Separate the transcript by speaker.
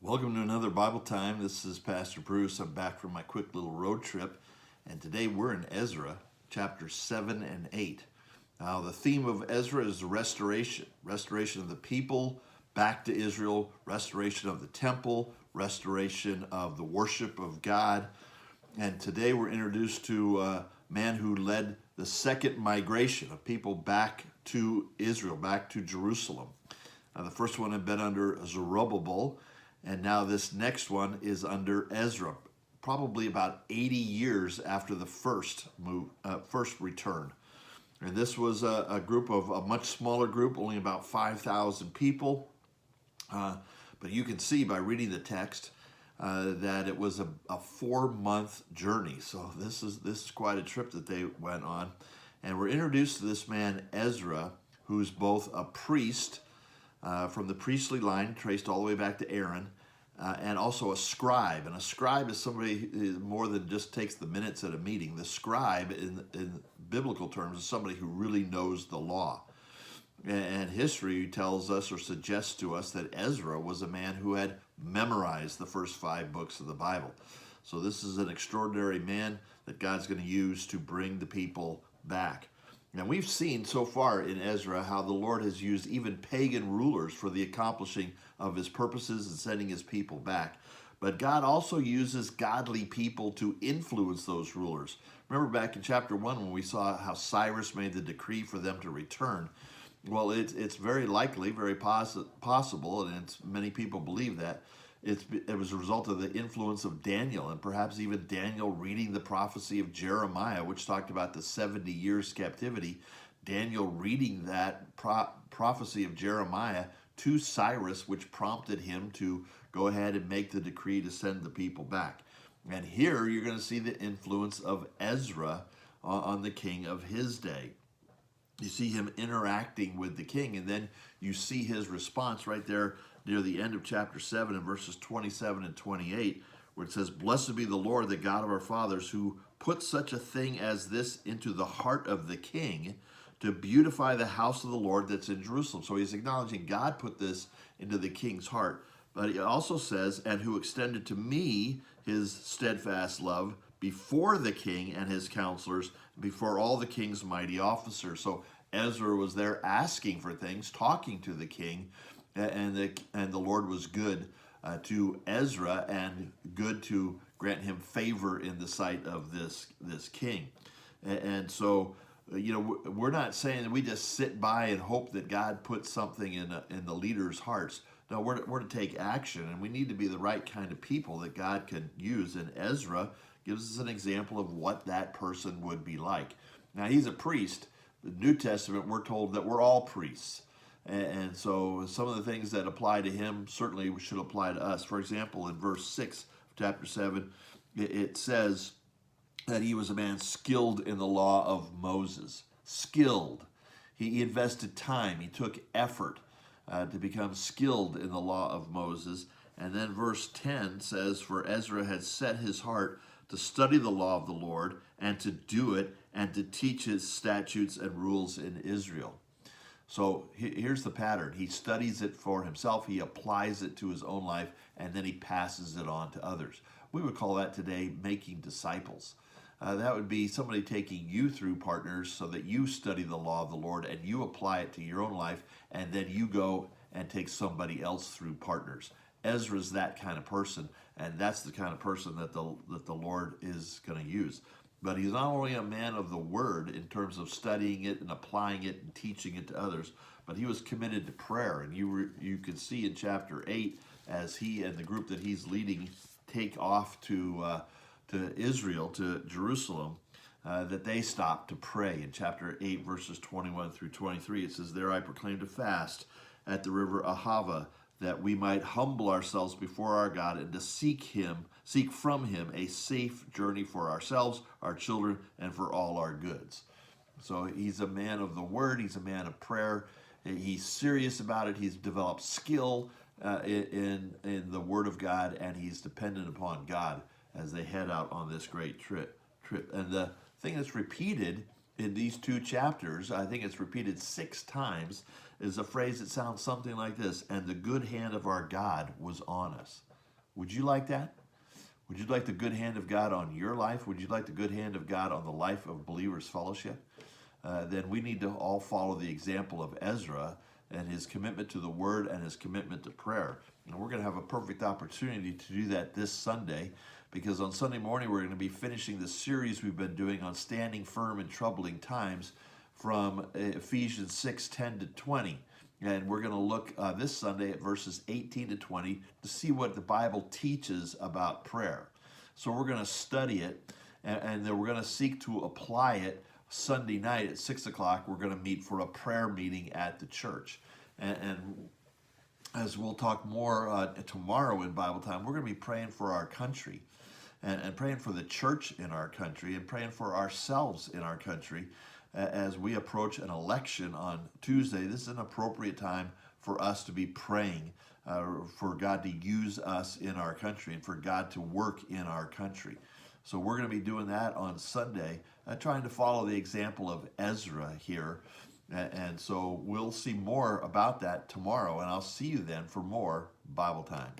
Speaker 1: Welcome to another Bible Time. This is Pastor Bruce. I'm back from my quick little road trip, and today we're in Ezra, chapter 7 and 8. Now, the theme of Ezra is restoration of the people back to Israel, restoration of the temple, restoration of the worship of God. And today we're introduced to a man who led the second migration of people back to Israel, back to Jerusalem. The first one had been under Zerubbabel, and now this next one is under Ezra, probably about 80 years after the first return. And this was a group of a much smaller group, only about 5,000 people. But you can see by reading the text that it was a 4-month journey. So this is quite a trip that they went on. And we're introduced to this man Ezra, who's both a priest from the priestly line, traced all the way back to Aaron, and also a scribe. And a scribe is somebody who more than just takes the minutes at a meeting. The scribe, in biblical terms, is somebody who really knows the law. And history tells us or suggests to us that Ezra was a man who had memorized the first 5 books of the Bible. So this is an extraordinary man that God's going to use to bring the people back. And we've seen so far in Ezra how the Lord has used even pagan rulers for the accomplishing of his purposes and sending his people back. But God also uses godly people to influence those rulers. Remember back in chapter 1 when we saw how Cyrus made the decree for them to return. Well, it's very likely, very possible, and many people believe that, it was a result of the influence of Daniel, and perhaps even Daniel reading the prophecy of Jeremiah, which talked about the 70 years captivity. Daniel reading that prophecy of Jeremiah to Cyrus, which prompted him to go ahead and make the decree to send the people back. And here you're going to see the influence of Ezra on the king of his day. You see him interacting with the king, and then you see his response right there near the end of chapter 7 in verses 27 and 28, where it says, "Blessed be the Lord, the God of our fathers, who put such a thing as this into the heart of the king to beautify the house of the Lord that's in Jerusalem." So he's acknowledging God put this into the king's heart. But he also says, "And who extended to me his steadfast love before the king and his counselors, before all the king's mighty officers." So Ezra was there asking for things, talking to the king, and the Lord was good to Ezra and good to grant him favor in the sight of this king. And so, we're not saying that we just sit by and hope that God puts something in the leaders' hearts. No, we're to take action, and we need to be the right kind of people that God can use. And Ezra gives us an example of what that person would be like. Now, he's a priest. The New Testament, we're told that we're all priests. And so some of the things that apply to him certainly should apply to us. For example, in verse 6 of chapter 7, it says that he was a man skilled in the law of Moses. Skilled. He invested time. He took effort to become skilled in the law of Moses. And then verse 10 says, "For Ezra had set his heart to study the law of the Lord and to do it and to teach his statutes and rules in Israel." So here's the pattern. He studies it for himself, he applies it to his own life, and then he passes it on to others. We would call that today making disciples. That would be somebody taking you through, partners, so that you study the law of the Lord and you apply it to your own life, and then you go and take somebody else through, partners. Ezra's that kind of person, and that's the kind of person that the Lord is going to use. But he's not only a man of the word in terms of studying it and applying it and teaching it to others, but he was committed to prayer. And you can see in chapter 8, as he and the group that he's leading take off to Israel, to Jerusalem, that they stop to pray. In chapter 8, verses 21 through 23, it says, "There I proclaimed a fast at the river Ahava, that we might humble ourselves before our God and to seek from him a safe journey for ourselves, our children, and for all our goods." So he's a man of the word. He's a man of prayer. He's serious about it. He's developed skill in the word of God, and he's dependent upon God as they head out on this great trip. And the thing that's repeated in these 2 chapters, I think it's repeated 6 times, is a phrase that sounds something like this: "And the good hand of our God was on us." Would you like that? Would you like the good hand of God on your life? Would you like the good hand of God on the life of Believers Fellowship? Then we need to all follow the example of Ezra and his commitment to the Word and his commitment to prayer. And we're going to have a perfect opportunity to do that this Sunday, because on Sunday morning we're going to be finishing the series we've been doing on standing firm in troubling times from Ephesians 6:10 to 20. And we're going to look this Sunday at verses 18 to 20 to see what the Bible teaches about prayer. So we're going to study it, and then we're going to seek to apply it. Sunday night at 6 o'clock, we're going to meet for a prayer meeting at the church. And as we'll talk more tomorrow in Bible time, we're going to be praying for our country and praying for the church in our country and praying for ourselves in our country. As we approach an election on Tuesday, this is an appropriate time for us to be praying for God to use us in our country and for God to work in our country. So we're going to be doing that on Sunday, trying to follow the example of Ezra here. And so we'll see more about that tomorrow, and I'll see you then for more Bible time.